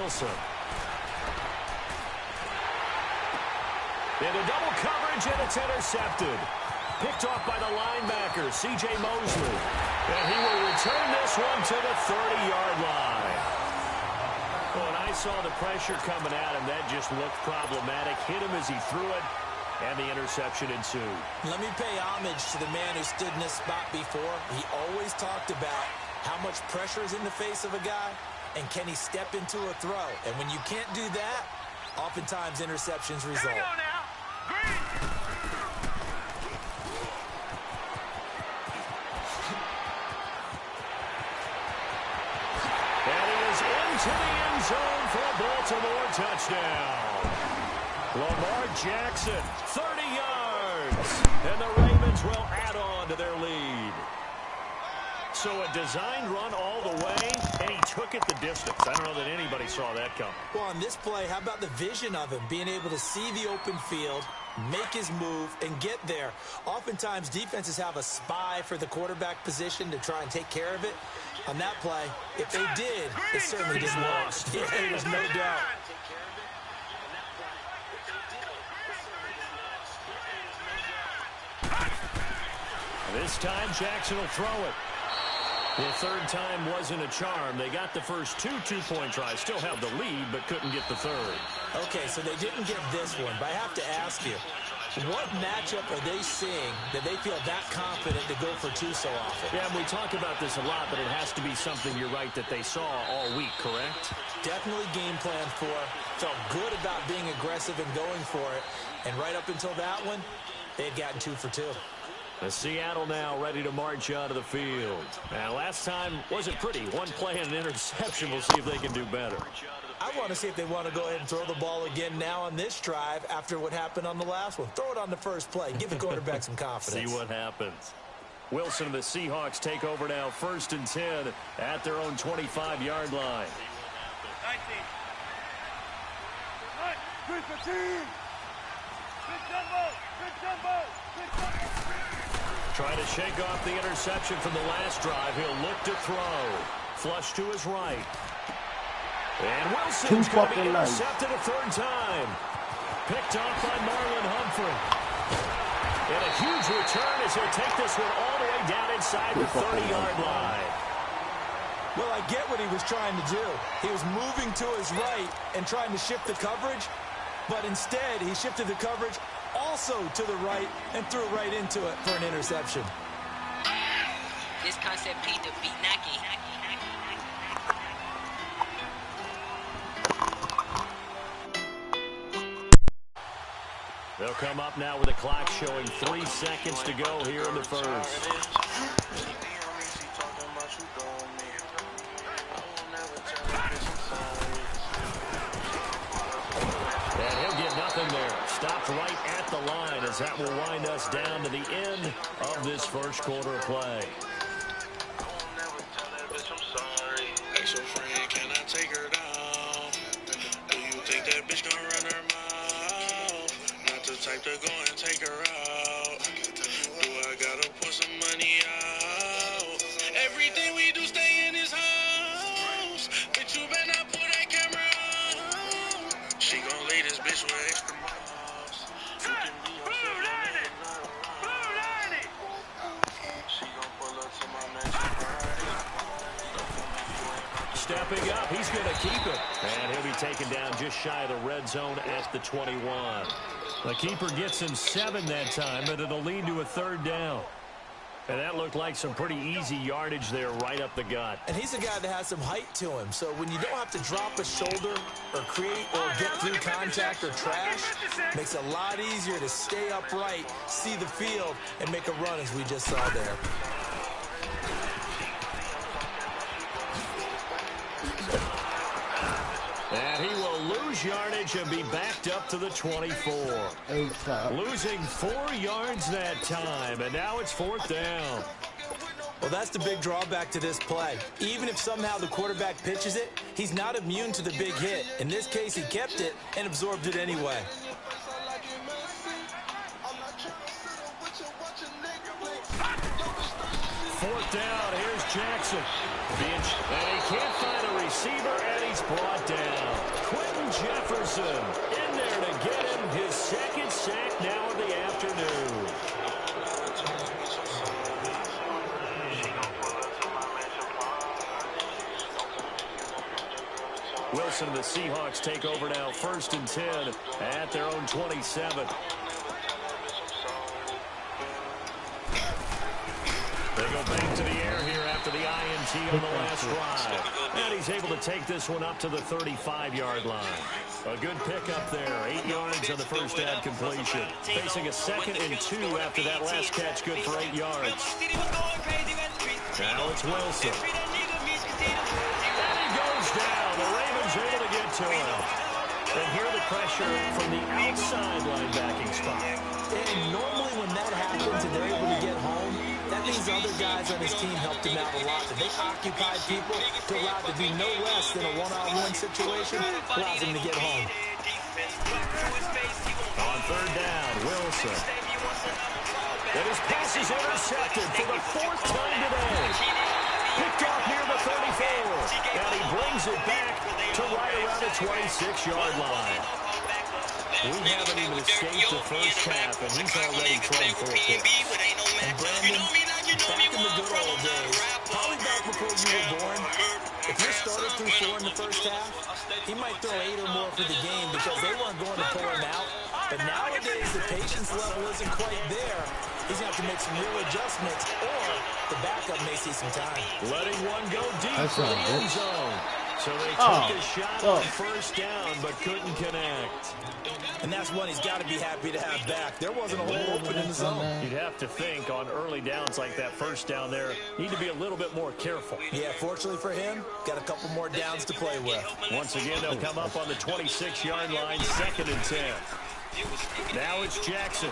Wilson. Into double coverage, and it's intercepted. Picked off by the linebacker, C.J. Mosley. And he will return this one to the 30-yard line. When I saw the pressure coming at him, that just looked problematic. Hit him as he threw it, and the interception ensued. Let me pay homage to the man who stood in this spot before. He always talked about how much pressure is in the face of a guy, and can he step into a throw. And when you can't do that, oftentimes interceptions result. Here we go now. Green. And he is into the end zone for a Baltimore touchdown. Lamar Jackson, 30 yards. And the Ravens will add on to their lead. So a designed run all the way, and he took it the distance. I don't know that anybody saw that coming. Well, on this play, how about the vision of him, being able to see the open field, make his move, and get there. Oftentimes, defenses have a spy for the quarterback position to try and take care of it. On that play, if they did, it certainly didn't work. Yeah, there's no doubt. This time, Jackson will throw it. The third time wasn't a charm. They got the first two-point tries. Still have the lead, but couldn't get the third. Okay, so they didn't get this one, but I have to ask you, what matchup are they seeing that they feel that confident to go for two so often? Yeah, and we talk about this a lot, but it has to be something, you're right, that they saw all week, correct? Definitely game plan for. Felt good about being aggressive and going for it. And right up until that one, they had gotten 2 for 2. The Seattle now ready to march out of the field. Now, last time wasn't pretty. One play and an interception. We'll see if they can do better. I want to see if they want to go ahead and throw the ball again now on this drive after what happened on the last one. Throw it on the first play. Give the quarterback some confidence. See what happens. Wilson and the Seahawks take over now, 1st and 10 at their own 25-yard line. 19. 3-15. Good jumbo. Good jumbo. Good jumbo. Trying to shake off the interception from the last drive. He'll look to throw. Flush to his right. And Wilson's going to be intercepted a third time. Picked off by Marlon Humphrey. And a huge return as he'll take this one all the way down inside the 30-yard line. Well, I get what he was trying to do. He was moving to his right and trying to shift the coverage, but instead he shifted the coverage also to the right and threw right into it for an interception. This concept beat the beat Naki. They'll come up now with a clock showing 3 seconds to go here in the first. And he'll get nothing there. Stopped right at the line as that will wind us down to the end of this first quarter of play. Type to go and take her out. Do I gotta put some money out? Everything we do stay in his house. Bitch, you better not pull that camera out. She gon' lay this bitch with extra miles. She gon' pull up to my mansion. Stepping up, he's gonna keep it. And he'll be taken down just shy of the red zone at the 21. The keeper gets him 7 that time, but it'll lead to a third down. And that looked like some pretty easy yardage there right up the gut. And he's a guy that has some height to him, so when you don't have to drop a shoulder or create or get through contact or trash, makes it a lot easier to stay upright, see the field, and make a run as we just saw there. And he will lose yardage and be backed up to the 24. Losing 4 yards that time, and now it's 4th down. Well, that's the big drawback to this play. Even if somehow the quarterback pitches it, he's not immune to the big hit. In this case, he kept it and absorbed it anyway. 4th down, here's Jackson. And he can't find a receiver, and he he's brought down. Quentin Jefferson in there to get him his second sack now of the afternoon. Wilson and the Seahawks take over now, 1st and 10 at their own 27. They go back to the air here after the INT on the last drive. And he's able to take this one up to the 35-yard line. A good pickup there. 8 yards on the first down completion. Facing a 2nd and 2 after that last catch, good for 8 yards. Now it's Wilson. And he goes down. The Ravens able to get to him. And here the pressure from the outside linebacking spot. And normally when that happens and they're able to get home, that means other guys on his team helped him out a lot. That they occupied people to allow it to be no less than a one-on-one situation, allows him to get home. On 3rd down, Wilson. And his pass is intercepted for the 4th time today. Picked off near the 34. And he brings it back to right around the 26-yard line. We haven't even escaped the first half, and he's already thrown 4 picks. And Brandon, back in the good old days, probably back before you were born, if you started through 4 in the first half, he might throw 8 or more for the game because they weren't going to pull him out. But nowadays, the patience level isn't quite there. He's going to have to make some real adjustments, or the backup may see some time. Letting one go deep for the end zone. So they took a shot on 1st down, but couldn't connect. And that's one he's got to be happy to have back. There wasn't a hole open in the zone. You'd have to think on early downs like that 1st down there, need to be a little bit more careful. Yeah, fortunately for him, got a couple more downs to play with. Once again, they'll come up on the 26-yard line, 2nd and 10. Now it's Jackson.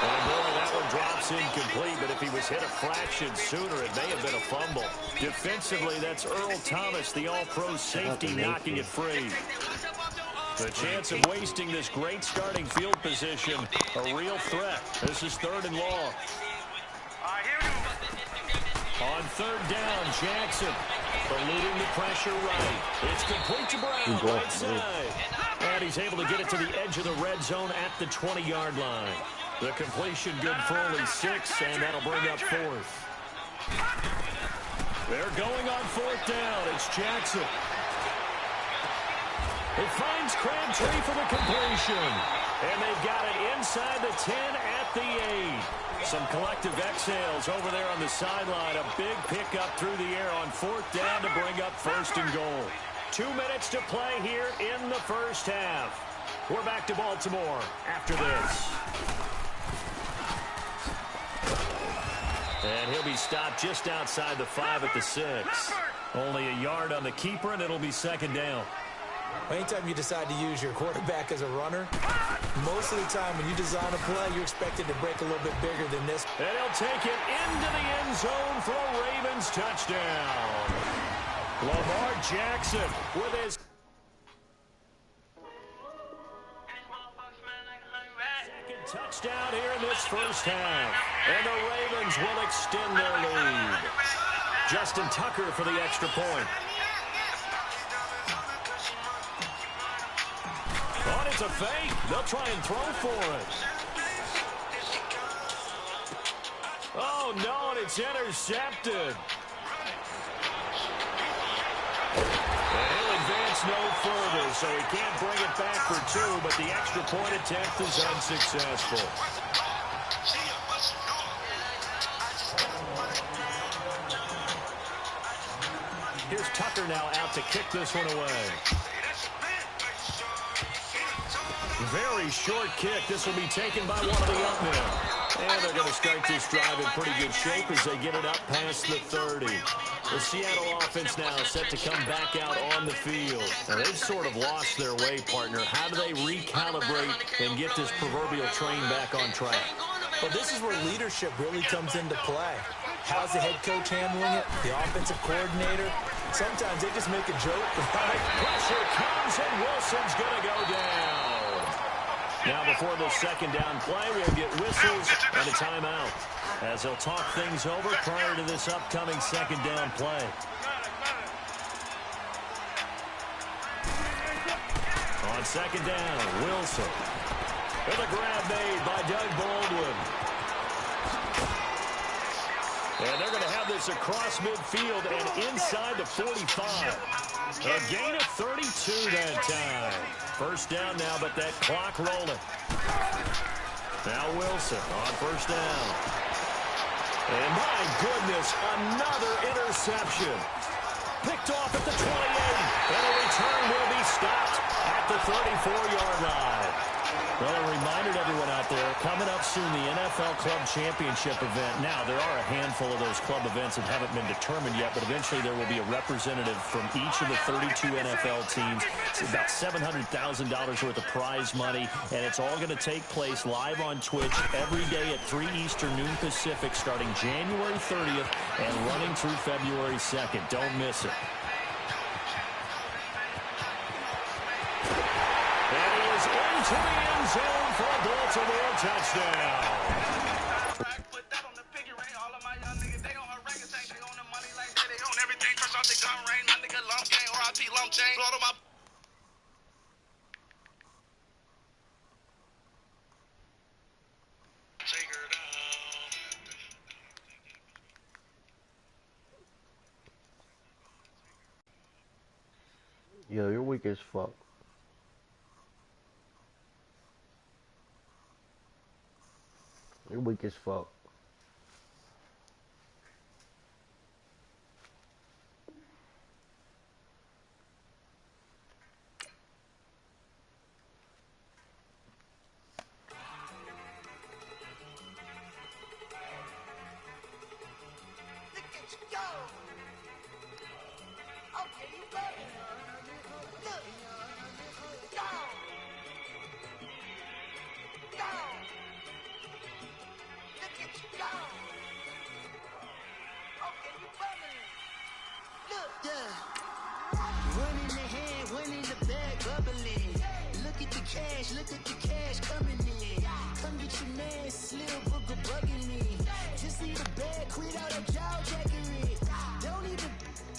And boy, that one drops incomplete, but if he was hit a fraction sooner, it may have been a fumble. Defensively, that's Earl Thomas, the all-pro safety, knocking it free. The chance of wasting this great starting field position, a real threat. This is 3rd and long. On 3rd down, Jackson eluding the pressure right. It's complete to Brown, right side. And he's able to get it to the edge of the red zone at the 20-yard line. The completion good for only 6, and that'll bring up 4th. They're going on 4th down. It's Jackson. It finds Crabtree for the completion. And they've got it inside the 10 at the 8. Some collective exhales over there on the sideline. A big pickup through the air on 4th down to bring up 1st and goal. 2 minutes to play here in the first half. We're back to Baltimore after this. And he'll be stopped just outside the 5 at the 6. Only a yard on the keeper, and it'll be 2nd down. Anytime you decide to use your quarterback as a runner, most of the time when you design a play, you're expected to break a little bit bigger than this. And he'll take it into the end zone for a Ravens touchdown. Lamar Jackson with his second touchdown here in this first half. And the Ravens will extend their lead. Justin Tucker for the extra point. Oh, it's a fake. They'll try and throw for it. Oh, no, and it's intercepted. And he'll advance no further, so he can't bring it back for 2, but the extra point attempt is unsuccessful. Here's Tucker now out to kick this one away. Very short kick. This will be taken by one of the up men. And they're going to start this drive in pretty good shape as they get it up past the 30. The Seattle offense now set to come back out on the field. Now, they've sort of lost their way, partner. How do they recalibrate and get this proverbial train back on track? Well, this is where leadership really comes into play. How's the head coach handling it? The offensive coordinator? Sometimes they just make a joke. Pressure comes, and Wilson's going to go down. Now, before the 2nd down play, we'll get whistles and a timeout as they'll talk things over prior to this upcoming 2nd down play. On second down, Wilson. With a grab made by Doug Baldwin. And they're going to have this across midfield and inside the 45. A gain of 32 that time. First down now, but that clock rolling. Now Wilson on first down. And my goodness, another interception. Picked off at the 28. And a return will be stopped at the 34-yard line. Well, a reminder to everyone out there, coming up soon, the NFL Club Championship event. Now, there are a handful of those club events that haven't been determined yet, but eventually there will be a representative from each of the 32 NFL teams. It's about $700,000 worth of prize money, and it's all going to take place live on Twitch every day at 3 Eastern, noon Pacific, starting January 30th and running through February 2nd. Don't miss it. To the end zone for a Baltimore touchdown. Put that on the figure ring. All of my young niggas, they on orangutan. They on the money like that. They on everything. Crush off the gun rain. My nigga lump gang. R.I.P. lump chain. Blow to my... Take her down. Yo, you're weak as fuck. You're weak as fuck. Look at you go. Okay, you go. Look. Go. Go. Look at you go. Okay, you bumming. Look. Yeah. One in the hand, one in the bag, bubbling. Look at the cash coming in. Come get your man, Slim Booger bugging me. Just need a bag, quit all that jaw jackery. Don't even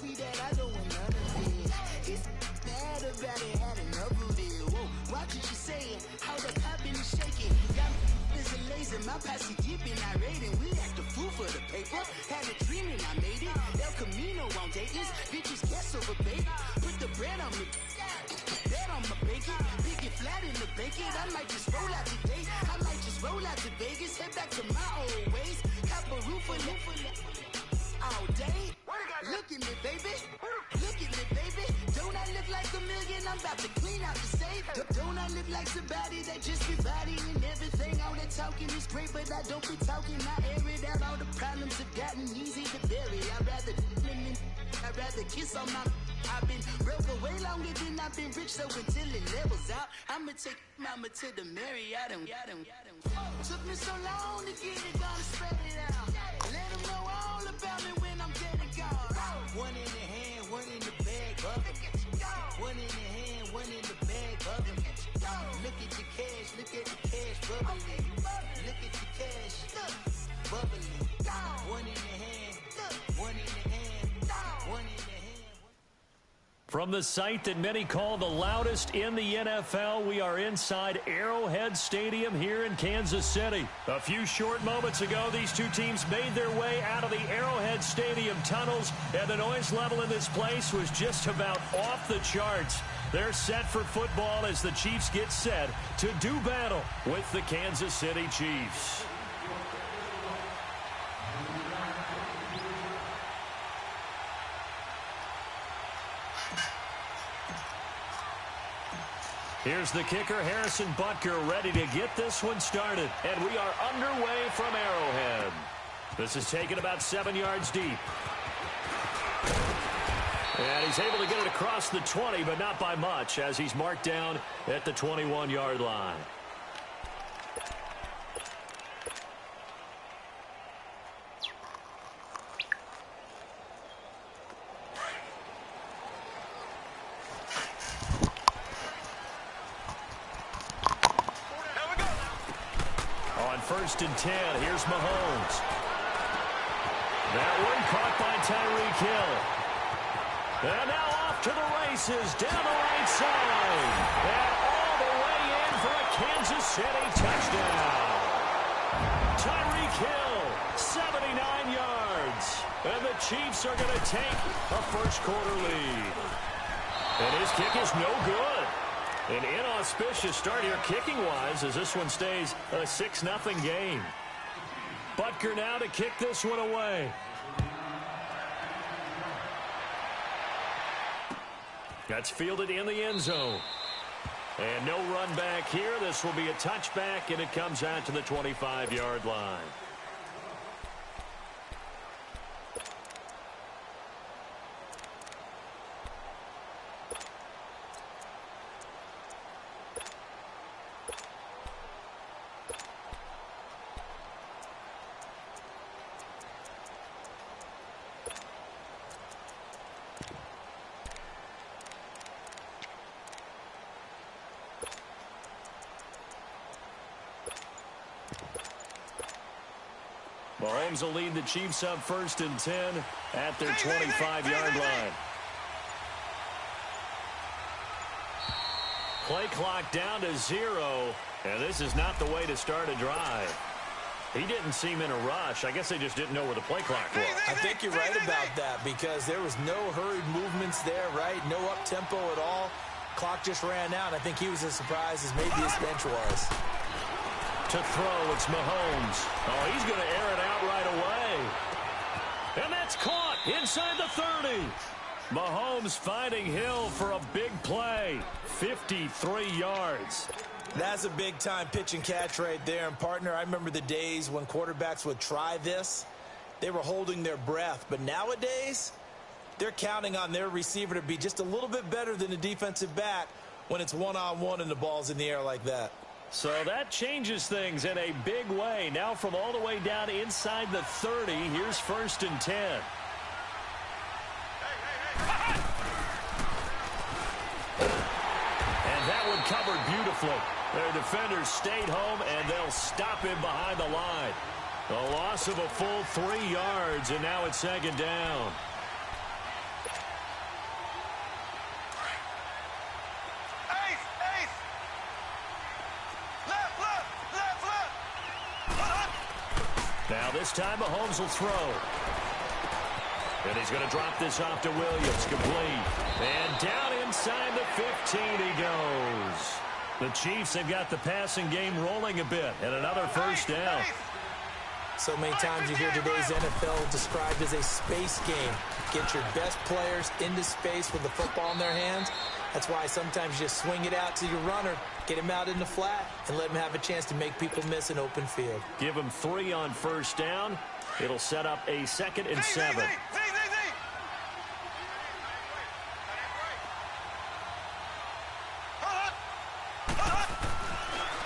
be that, I don't want none of it. He's mad about it, had enough of it. Whoa, watch what you saying, how the poppin' is shaking. Got is a laser, my posse dipping, I raiding. We act the fool for the paper. Had a dream and I made it. El Camino on Dayton's, bitches guess over baby. Put the bread on me, bet on my bacon. Big it flat in the bacon. I might just roll out today. I might just roll out to Vegas, head back to my old ways. Cop a roof for all day. Look at me, baby. Look at me, baby. Don't I look like a million? I'm about to clean out the safe. Don't I look like somebody that just be bodying everything? All that talking is great, but I don't be talking. I air it out. All the problems have gotten easy to bury. I'd rather kiss on my... I've been broke way longer than I've been rich, so until it levels out, I'ma take mama to the Marriott and took me so long to get it, gonna spread it out. Let them know all about me when I'm dead and gone. One in the hand, one in the bag, bubbling. One in the hand, one in the bag, bubbling. Look at the cash, bubbling. Look at the cash, bubbling. One in the hand, one in the hand, one in the hand. From the site that many call the loudest in the NFL, we are inside Arrowhead Stadium here in Kansas City. A few short moments ago, these two teams made their way out of the Arrowhead Stadium tunnels, and the noise level in this place was just about off the charts. They're set for football as the Chiefs get set to do battle with the Kansas City Chiefs. Here's the kicker, Harrison Butker, ready to get this one started. And we are underway from Arrowhead. This is taken about 7 yards deep. And he's able to get it across the 20, but not by much, as he's marked down at the 21-yard line. First and 10. Here's Mahomes. That one caught by Tyreek Hill. And now off to the races down the right side. And Kansas City touchdown. Tyreek Hill, 79 yards. And the Chiefs are going to take a first-quarter lead. And his kick is no good. An inauspicious start here kicking-wise as this one stays a 6-0 game. Butker now to kick this one away. That's fielded in the end zone. And no run back here. This will be a touchback, and it comes out to the 25-yard line. Mahomes will lead the Chiefs up 1st and 10 at their 25-yard line. Play clock down to 0, and this is not the way to start a drive. He didn't seem in a rush. I guess they just didn't know where the play clock was. I think you're right about that because there was no hurried movements there, right? No up-tempo at all. Clock just ran out. I think he was as surprised as maybe his bench was. To throw, it's Mahomes. Oh, he's going to air it out right away. And that's caught inside the 30. Mahomes finding Hill for a big play. 53 yards. That's a big-time pitch and catch right there. And, partner, I remember the days when quarterbacks would try this. They were holding their breath. But nowadays, they're counting on their receiver to be just a little bit better than the defensive back when it's one-on-one and the ball's in the air like that. So that changes things in a big way. Now from all the way down inside the 30, here's 1st and 10. And that one covered beautifully. Their defenders stayed home, and they'll stop him behind the line. A loss of a full 3 yards, and now it's 2nd down. Now this time Mahomes will throw. And he's going to drop this off to Williams. Complete. And down inside the 15 he goes. The Chiefs have got the passing game rolling a bit. And another 1st down. So many times you hear today's NFL described as a space game. Get your best players into space with the football in their hands. That's why sometimes you just swing it out to your runner, get him out in the flat, and let him have a chance to make people miss an open field. Give him 3 on 1st down. It'll set up a 2nd and 7.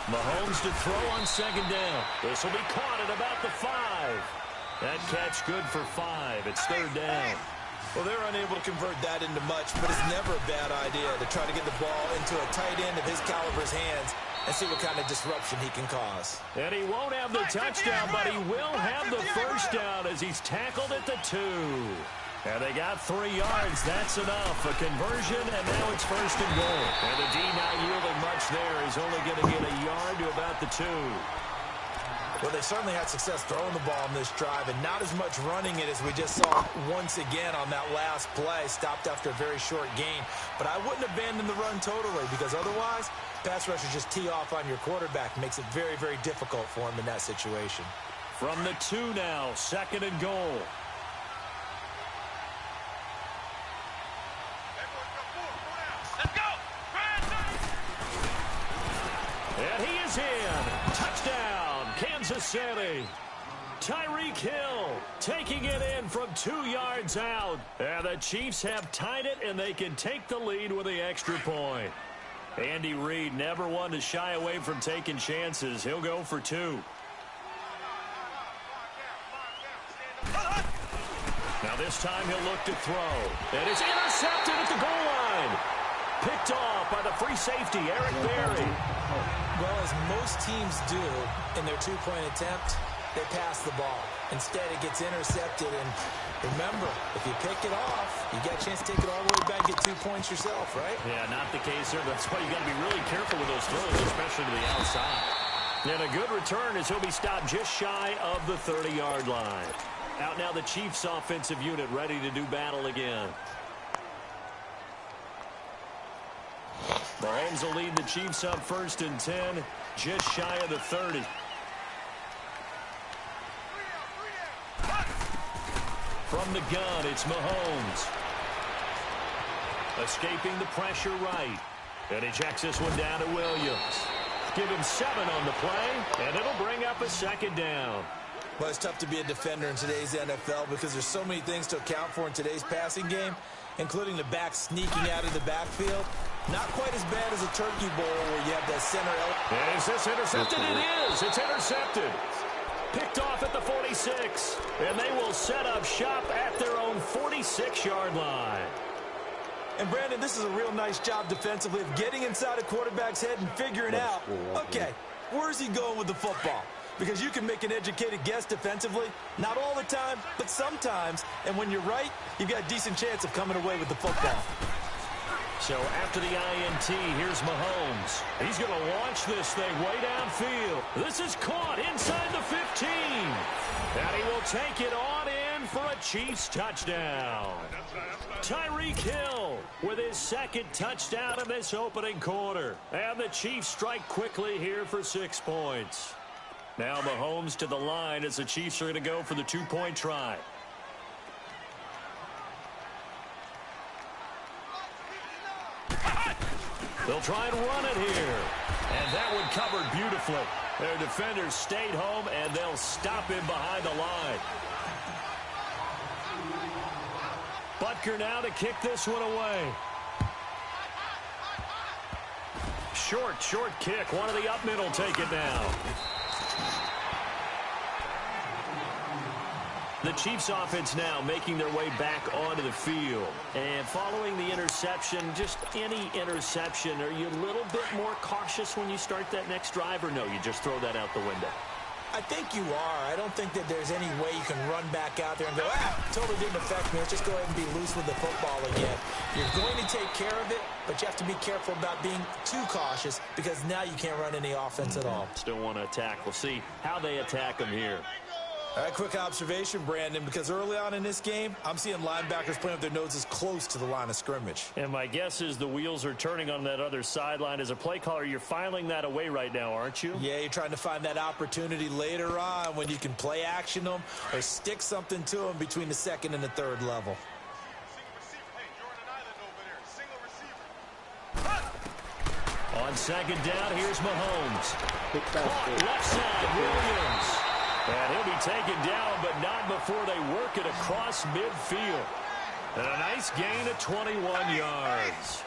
Mahomes to throw on 2nd down. This will be caught at about the 5. That catch good for 5. It's 3rd down. Well, they're unable to convert that into much, but it's never a bad idea to try to get the ball into a tight end of his caliber's hands and see what kind of disruption he can cause. And he won't have the touchdown, but he will have the 1st down as he's tackled at the 2. And they got 3 yards. That's enough. A conversion, and now it's 1st and goal. And the D not yielding much there. He's only going to get a yard to about the 2. Well, they certainly had success throwing the ball on this drive and not as much running it as we just saw once again on that last play. Stopped after a very short gain. But I wouldn't abandon the run totally because otherwise, pass rushers just tee off on your quarterback. Makes it very, very difficult for him in that situation. From the 2 now, 2nd and goal. And he is in. Touchdown, Kansas City. Tyreek Hill taking it in from 2 yards out. And the Chiefs have tied it, and they can take the lead with the extra point. Andy Reid never one to shy away from taking chances. He'll go for 2. Now this time he'll look to throw. And it's intercepted at the goal line. Picked off by the free safety, Eric Berry. Well, as most teams do in their 2-point attempt, they pass the ball. Instead, it gets intercepted. And remember, if you pick it off, you got a chance to take it all the way back and get 2 points yourself, right? Yeah, not the case here. That's why you got to be really careful with those throws, especially to the outside. And a good return as he'll be stopped just shy of the 30-yard line. Out now the Chiefs offensive unit ready to do battle again. Mahomes will lead the Chiefs up 1st and 10, just shy of the 30. From the gun, it's Mahomes. Escaping the pressure right. And he checks this one down to Williams. Give him 7 on the play, and it'll bring up a 2nd down. Well, it's tough to be a defender in today's NFL because there's so many things to account for in today's passing game, including the back sneaking out of the backfield. Not quite as bad as a turkey bowl where you have that center element. Is this intercepted? It is. It's intercepted. Picked off at the 46. And they will set up shop at their own 46-yard line. And, Brandon, this is a real nice job defensively of getting inside a quarterback's head and figuring out, okay, where's he going with the football? Because you can make an educated guess defensively. Not all the time, but sometimes. And when you're right, you've got a decent chance of coming away with the football. So after the INT, here's Mahomes. He's going to launch this thing way downfield. This is caught inside the 15. And he will take it on in for a Chiefs touchdown. Tyreek Hill with his 2nd touchdown in this opening quarter. And the Chiefs strike quickly here for 6 points. Now Mahomes to the line as the Chiefs are going to go for the 2-point try. They'll try and run it here. And that one covered beautifully. Their defenders stayed home, and they'll stop him behind the line. Butker now to kick this one away. Short kick. One of the up middle take it now. The Chiefs offense now making their way back onto the field. And following the interception, just any interception, are you a little bit more cautious when you start that next drive, or no, you just throw that out the window? I think you are. I don't think that there's any way you can run back out there and go, totally didn't affect me. Let's just go ahead and be loose with the football again. You're going to take care of it, but you have to be careful about being too cautious because now you can't run any offense at all. Still want to attack. We'll see how they attack them here. All right, quick observation, Brandon, because early on in this game, I'm seeing linebackers playing with their noses close to the line of scrimmage. And my guess is the wheels are turning on that other sideline. As a play caller, you're filing that away right now, aren't you? Yeah, you're trying to find that opportunity later on when you can play action them or stick something to them between the 2nd and the 3rd level. On 2nd down, here's Mahomes. Left side, Williams. And he'll be taken down, but not before they work it across midfield. And a nice gain of 21 yards.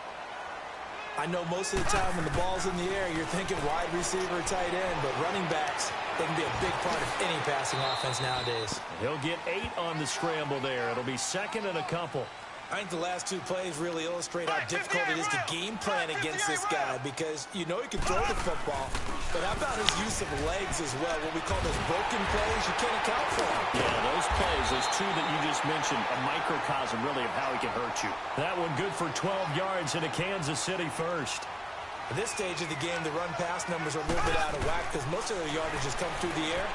I know most of the time when the ball's in the air, you're thinking wide receiver, tight end, but running backs, they can be a big part of any passing offense nowadays. He'll get 8 on the scramble there. It'll be 2nd and a couple. I think the last 2 plays really illustrate how difficult it is to game plan against this guy because you know he can throw the football, but how about his use of legs as well? What we call those broken plays, you can't account for them. Yeah, those plays, those 2 that you just mentioned, a microcosm really of how he can hurt you. That one good for 12 yards into Kansas City first. At this stage of the game, the run-pass numbers are a little bit out of whack because most of their yardage has come through the air.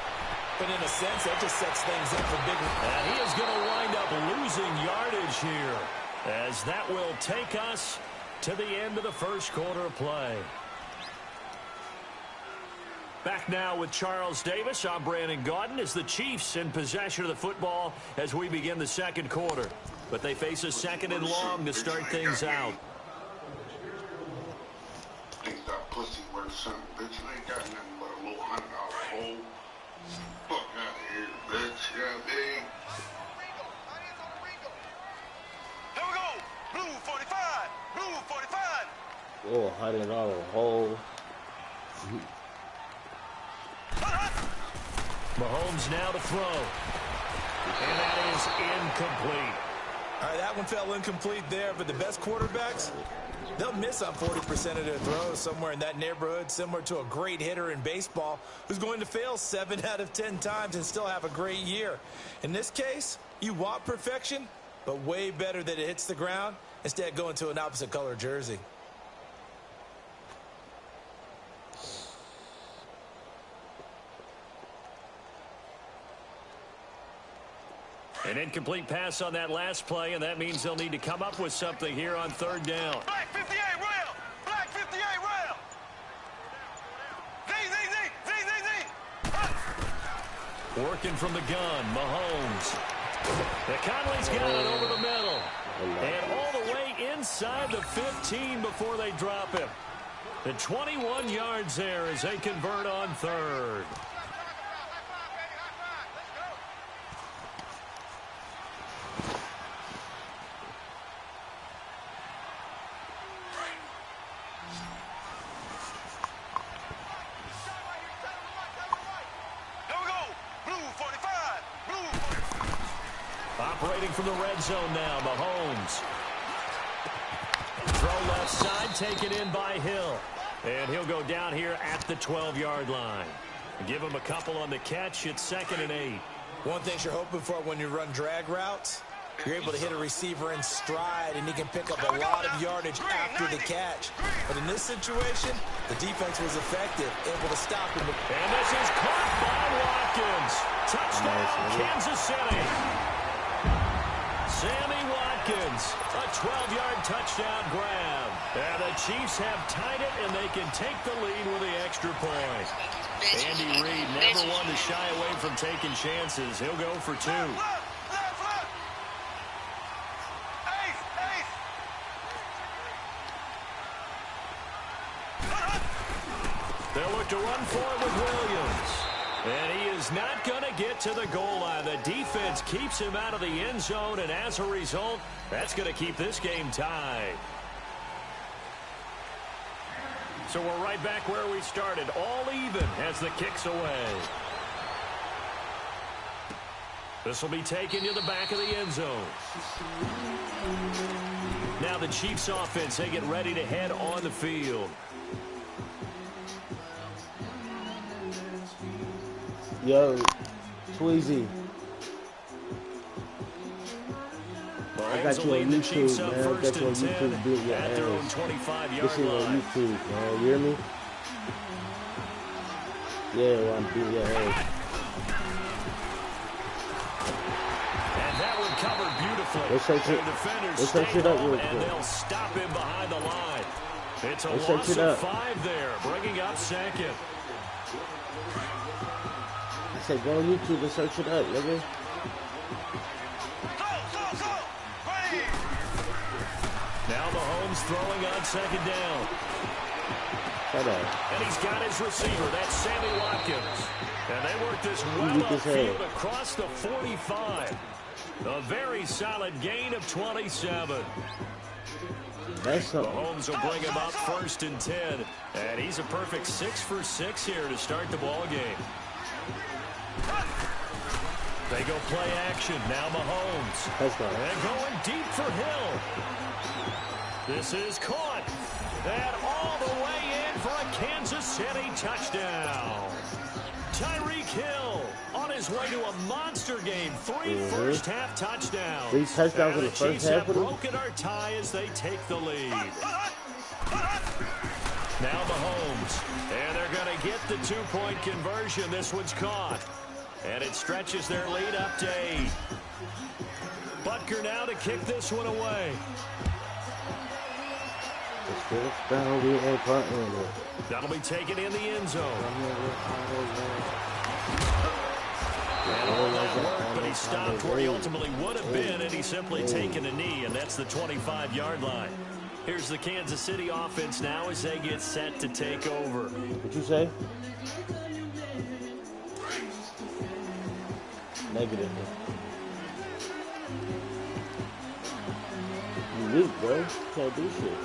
But in a sense, that just sets things up for big. And he is going to wind up losing yardage here as that will take us to the end of the first quarter of play. Back now with Charles Davis. I'm Brandon Gaudin as the Chiefs in possession of the football as we begin the 2nd quarter. But they face a 2nd and long to start things out. Think that pussy worth something, bitch. You ain't got nothing but a little $100 hole. Fuck out of here, bitch. Yeah, big. Here we go. Blue 45. Blue 45. Oh, $100 hole. Mahomes now to throw. And that is incomplete. All right, that one fell incomplete there, but the best quarterbacks, they'll miss on 40% of their throws, somewhere in that neighborhood, similar to a great hitter in baseball who's going to fail 7 out of 10 times and still have a great year. In this case, you want perfection, but way better that it hits the ground instead of going to an opposite color jersey. An incomplete pass on that last play, and that means they'll need to come up with something here on 3rd down. Black 58 rail. Black 58 rail. Z. Working from the gun, Mahomes. The Conley's got it over the middle. And all the way inside the 15 before they drop him. The 21 yards there as they convert on 3rd. Operating from the red zone now, Mahomes. Throw left side, taken in by Hill. And he'll go down here at the 12-yard line. Give him a couple on the catch. It's 2nd and 8. One thing you're hoping for when you run drag routes, you're able to hit a receiver in stride, and he can pick up a lot of yardage after the catch. But in this situation, the defense was effective, able to stop him. And this is caught by Watkins. Touchdown, Kansas City. Sammy Watkins, a 12-yard touchdown grab. And the Chiefs have tied it, and they can take the lead with the extra point. Andy Reid never one to shy away from taking chances. He'll go for 2. They'll look to run for it with Williams. And he is not going to get to the goal line. The defense keeps him out of the end zone, and as a result, that's going to keep this game tied. So we're right back where we started, all even as the kick's away. This will be taken to the back of the end zone. Now the Chiefs offense, they get ready to head on the field. Yo, Tweezy. I got you on YouTube, man. I got you on YouTube beating your ass. This is on YouTube, man. You hear me? Yeah, I'm beating your ass. And that one covered beautifully. Let's search it up real quick. And they'll stop him behind the line. It's a loss of 5 there, bringing up 2nd. I said go on YouTube and search it up, nigga. Now Mahomes throwing on 2nd down. Shut up. And he's got his receiver. That's Sammy Watkins. And they work this well upfield across the 45. A very solid gain of 27. Mahomes will bring him up 1st and 10. And he's a perfect 6 for 6 here to start the ball game. They go play action. Now Mahomes. And going deep for Hill. This is caught. And all the way in for a Kansas City touchdown. Tyreek Hill on his way to a monster game. 3 first-half touchdowns. 3 touchdowns in the first half. The Chiefs have broken our tie as they take the lead. Now Mahomes. And they're going to get the 2-point conversion. This one's caught. And it stretches their lead up to 8. Butker now to kick this one away. That'll be taken in the end zone. And all that work, but he stopped where he ultimately would have been, and he's simply taken a knee, and that's the 25-yard line. Here's the Kansas City offense now as they get set to take over. What'd you say? Negative. You weak, bro. Can't do shit.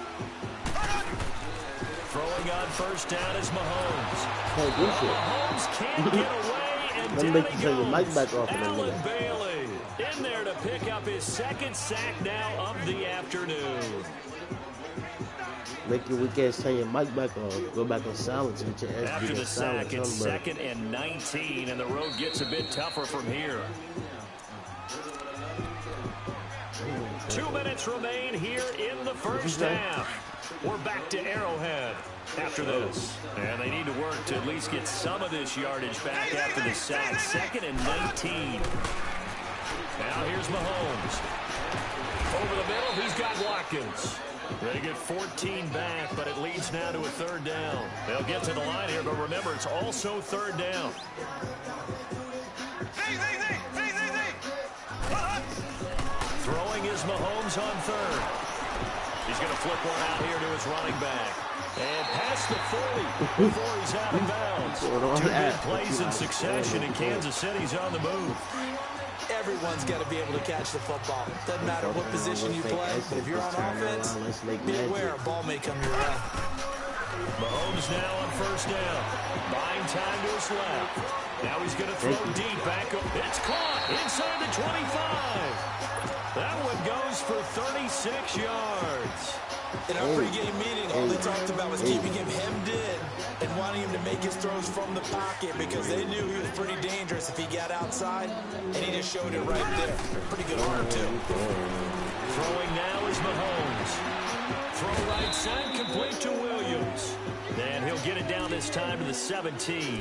Throwing on 1st down is Mahomes. Can't do shit. Mahomes can't get away, and let me make you turn your mic back off in a Allen minute. Bailey. In there to pick up his second sack now of the afternoon. Make your weak ass turn your mic back on. Go back on silence and get your ass. After the sack, it's 2nd and 19, and the road gets a bit tougher from here. 2 minutes remain here in the first half. We're back to Arrowhead after this. And they need to work to at least get some of this yardage back after the sack. 2nd and 19. Now here's Mahomes. Over the middle, he's got Watkins. They get 14 back, but it leads now to a 3rd down. They'll get to the line here, but remember, it's also 3rd down. Throwing is Mahomes on 3rd. He's going to flip one out here to his running back. And past the 40 before he's out of bounds. 2 good plays in succession, and Kansas City's on the move. Everyone's got to be able to catch the football. Doesn't matter what position you play, but if you're on offense, be aware a ball may come your way. Mahomes now on 1st down. Buying time to his left. Now he's going to throw deep back up. It's caught inside the 25. That one goes for 36 yards. In our pregame meeting, all they talked about was keeping him hemmed in and wanting him to make his throws from the pocket because they knew he was pretty dangerous if he got outside, and he just showed it right there. Pretty good arm, too. Throwing now is Mahomes. Throw right side, complete to Williams. And he'll get it down this time to the 17.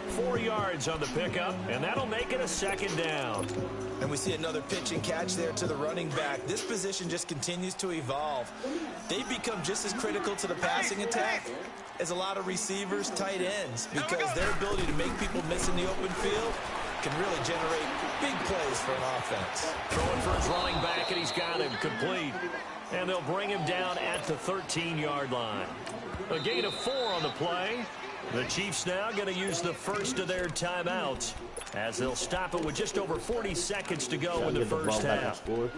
4 yards on the pickup, and that'll make it a 2nd down. And we see another pitch and catch there to the running back. This position just continues to evolve. They've become just as critical to the passing attack as a lot of receivers, tight ends, because their ability to make people miss in the open field can really generate big plays for an offense. Throwing for his running back, and he's got him complete. And they'll bring him down at the 13-yard line. A gain of 4 on the play. The Chiefs now going to use the first of their timeouts as they'll stop it with just over 40 seconds to go in the first half. That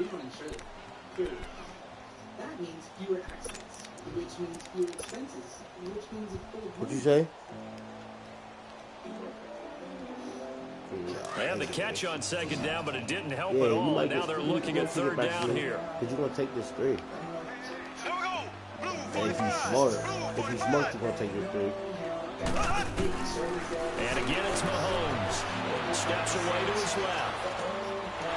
means fewer accidents, which means fewer expenses, which means what'd you say? And the catch on 2nd down, but it didn't help at all. And now they're looking at 3rd down here. Because you're going to take this 3. Here we go. Blue And if he's 45. smart, he's going to take your 3. And again, it's Mahomes. Steps away to his left.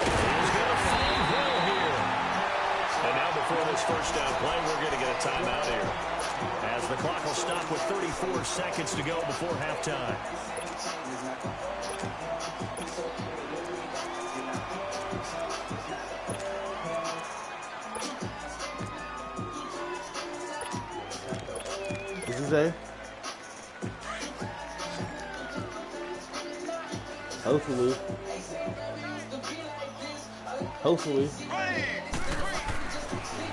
He's going to find Hill here. And now before this first down play, we're going to get a timeout here, as the clock will stop with 34 seconds to go before halftime. What'd you say? Hopefully.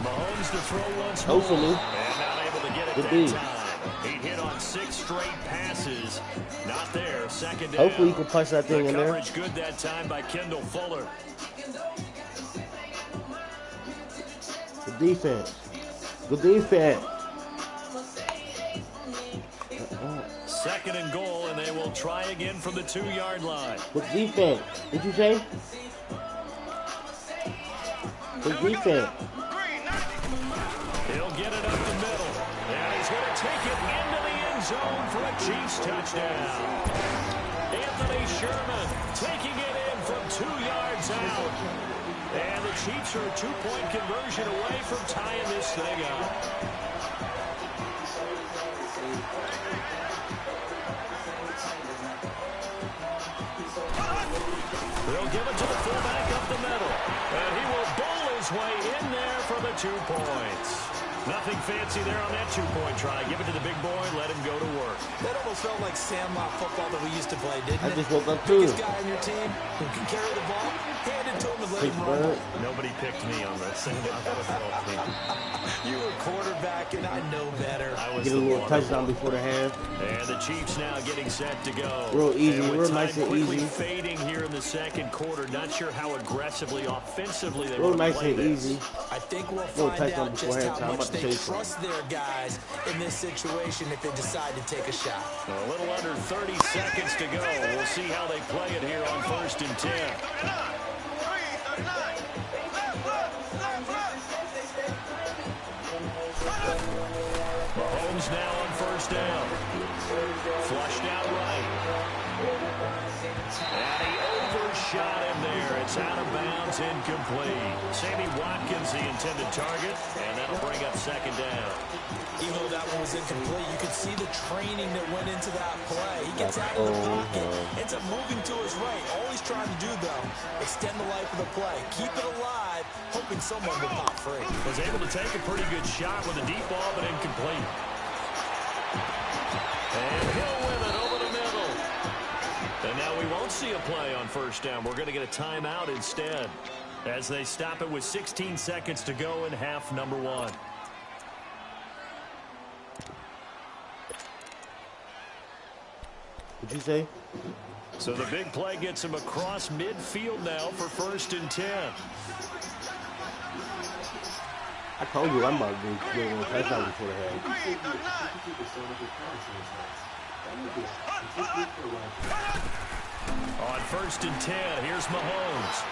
Mahomes to throw once more. Hopefully. And not able to get it that time. He hit on 6 straight passes. Not there. 2nd down. Hopefully you can punch that thing in there. Coverage good that time by Kendall Fuller. Good defense. Good defense. 2nd and goal, and they will try again from the 2-yard line. Good defense. What'd you say? Good defense. He'll get it up the middle. And he's going to take it into the end zone for a Chiefs touchdown. Anthony Sherman taking it in from 2 yards out. And the Chiefs are a 2-point conversion away from tying this thing up. They'll give it to the fullback up the middle. And he will bowl his way in there for the 2 points. Nothing fancy there on that 2-point try. Give it to the big boy, let him go to work. That almost felt like sandlot football that we used to play, didn't it? I just woke up too. Biggest guy on your team who can carry the ball, hand it to him and let him rumble. Nobody picked me on that sandlot football team. You were quarterback, and I know better. I was Get a little touchdown before the half. And the Chiefs now getting set to go. Real easy, and real time nice and quickly easy. fading here in the 2nd quarter. Not sure how aggressively, offensively they Real want to nice play and this. easy. I think we'll Little find touchdown out before just halftime. how I'm much about to they say something. trust their guys in this situation if they decide to take a shot. A little under 30 seconds to go. We'll see how they play it here on 1st and 10. Mahomes now on first down. Flushed out right. And he overshot him there. It's out of bounds, incomplete. Sammy Watkins, the intended target, and that'll bring up second down. Even though that one was incomplete, you could see the training that went into that play. He gets out of the pocket, ends up moving to his right. All he's trying to do, though, extend the life of the play. Keep it alive, hoping someone will pop free. Was able to take a pretty good shot with a deep ball, but incomplete. And he'll win it over the middle. And now we won't see a play on first down. We're going to get a timeout instead as they stop it with 16 seconds to go in half number one. What'd you say? So the big play gets him across midfield now for first and 10. I told you I'm about to do a touchdown before the half. On first and 10, here's Mahomes.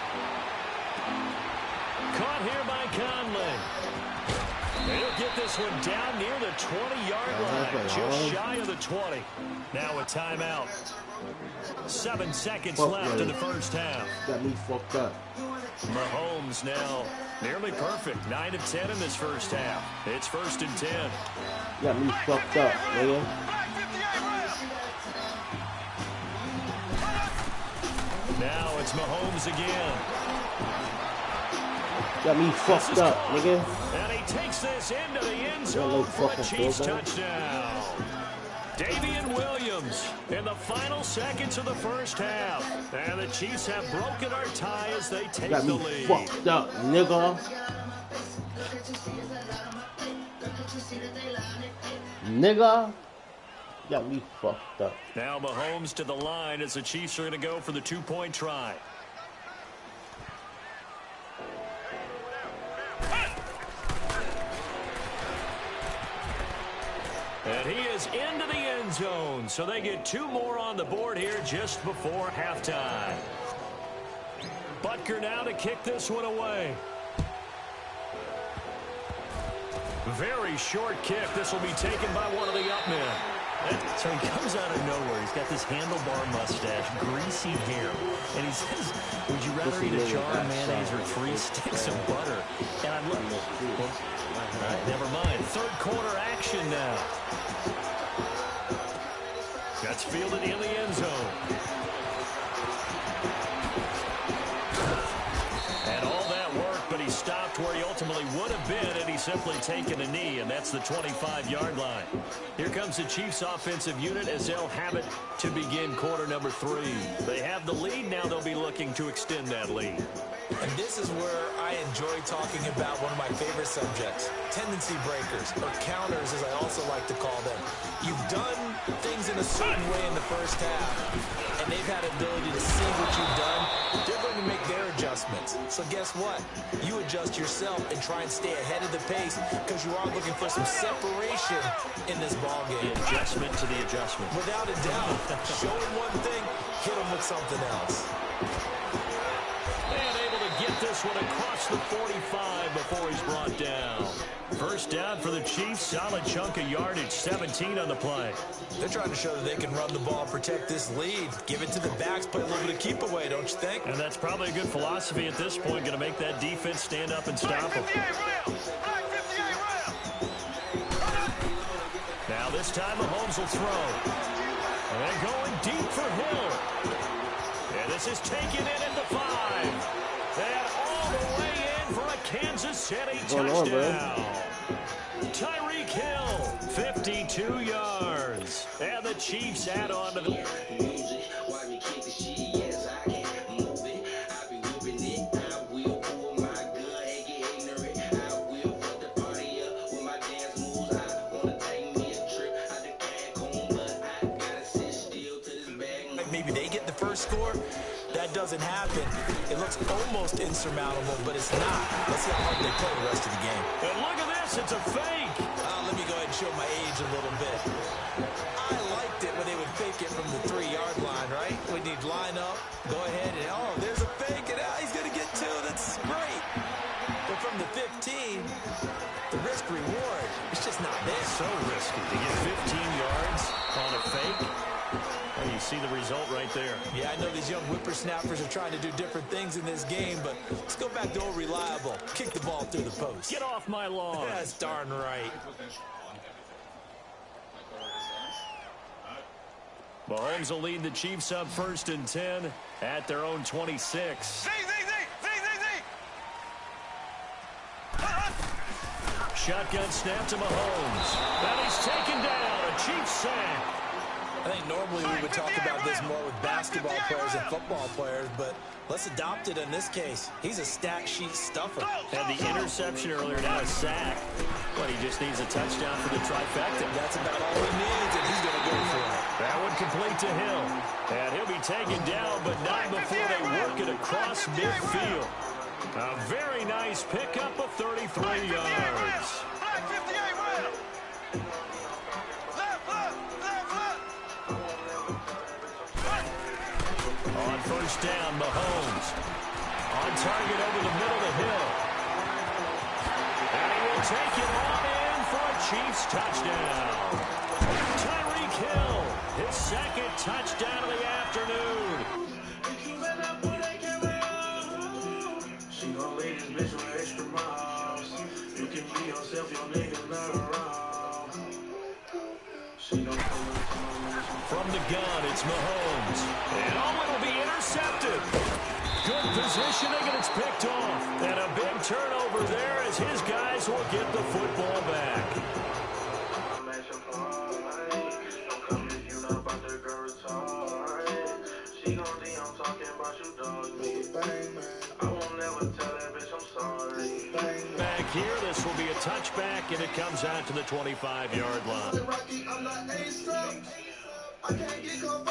Caught here by Conley. They'll get this one down near the 20-yard line, just shy of the 20. Now a timeout. 7 seconds left in the first half. Got me fucked up. Mahomes now nearly perfect. 9 of 10 in this first half. It's first and 10. Got me fucked up, nigga. Now it's Mahomes again. Got me fucked up, nigga. And he takes this into the end zone for a Chiefs touchdown. Davian Williams in the final seconds of the first half. And the Chiefs have broken our tie as they take the lead. Got me fucked up, nigga. Nigga. Got me fucked up. Now Mahomes to the line as the Chiefs are going to go for the two-point try. And he is into the end zone, so they get two more on the board here just before halftime. Butker now to kick this one away. Very short kick. This will be taken by one of the up men. So he comes out of nowhere. He's got this handlebar mustache, greasy hair. And he says, would you rather eat a jar of mayonnaise or 3 sticks of butter? And I look, all right, never mind. Third quarter action now. That's fielded in the end zone. And all that work, but he stopped where he ultimately would have been had he simply taken a knee, and that's the 25-yard line. Here comes the Chiefs offensive unit as they'll have it to begin quarter number 3. They have the lead. Now they'll be looking to extend that lead. And this is where I enjoy talking about one of my favorite subjects, tendency breakers, or counters as I also like to call them. You've done things in a certain way in the first half, and they've had ability to see what you've done. They're going to make their adjustments. So guess what? You adjust yourself and try and stay ahead of the pace because you are looking for some separation in this ballgame. The adjustment to the adjustment. Without a doubt. Show them one thing, hit them with something else. Get this one across the 45 before he's brought down. First down for the Chiefs. Solid chunk of yardage. 17 on the play. They're trying to show that they can run the ball, protect this lead. Give it to the backs, play a little bit of keep away, don't you think? And that's probably a good philosophy at this point. Going to make that defense stand up and stop them. Now this time Mahomes will throw. And going deep for Hill. And this is taken in at the 5. And all the way in for a Kansas City touchdown. Tyreek Hill, 52 yards. And the Chiefs add on to the... Maybe they get the first score. That doesn't happen. It looks almost insurmountable, but it's not. Let's see how hard they play the rest of the game. And look at this. It's a fake. Let me go ahead and show my age a little bit. I liked it when they would fake it from the 3-yard line, right? When you'd line up, go ahead, and oh, there's a fake, and he's going to get 2. That's To get 15 yards on a fake. And you see the result right there. Yeah, I know these young whippersnappers are trying to do different things in this game, but let's go back to old reliable. Kick the ball through the post. Get off my lawn. That's darn right. Mahomes will lead the Chiefs up 1st and 10 at their own 26. Shotgun snap to Mahomes. And he's taken down. A Chiefs sack. I think normally we would talk about this more with basketball players and football players, but let's adopt it in this case. He's a stat sheet stuffer. Had the interception earlier, now a sack. But he just needs a touchdown for the trifecta. That's about all he needs, and he's going to go for it. That one complete to Hill. And he'll be taken down, but not before they work it across midfield. A very nice pickup of 33 yards. On 1st down, Mahomes. On target over the middle to Hill. And he will take it on in for a Chiefs touchdown. Tyreek Hill, his 2nd touchdown of the afternoon. She gon' leave this bitch with extra miles. You can be yourself, your niggas not around. She gon' from the gun, it's Mahomes. And it'll be intercepted. Good positioning, and it's picked off. And a big turnover there as his guys will get the football back. Back here, this will be a touchback, and it comes out to the 25-yard line. I can't get caught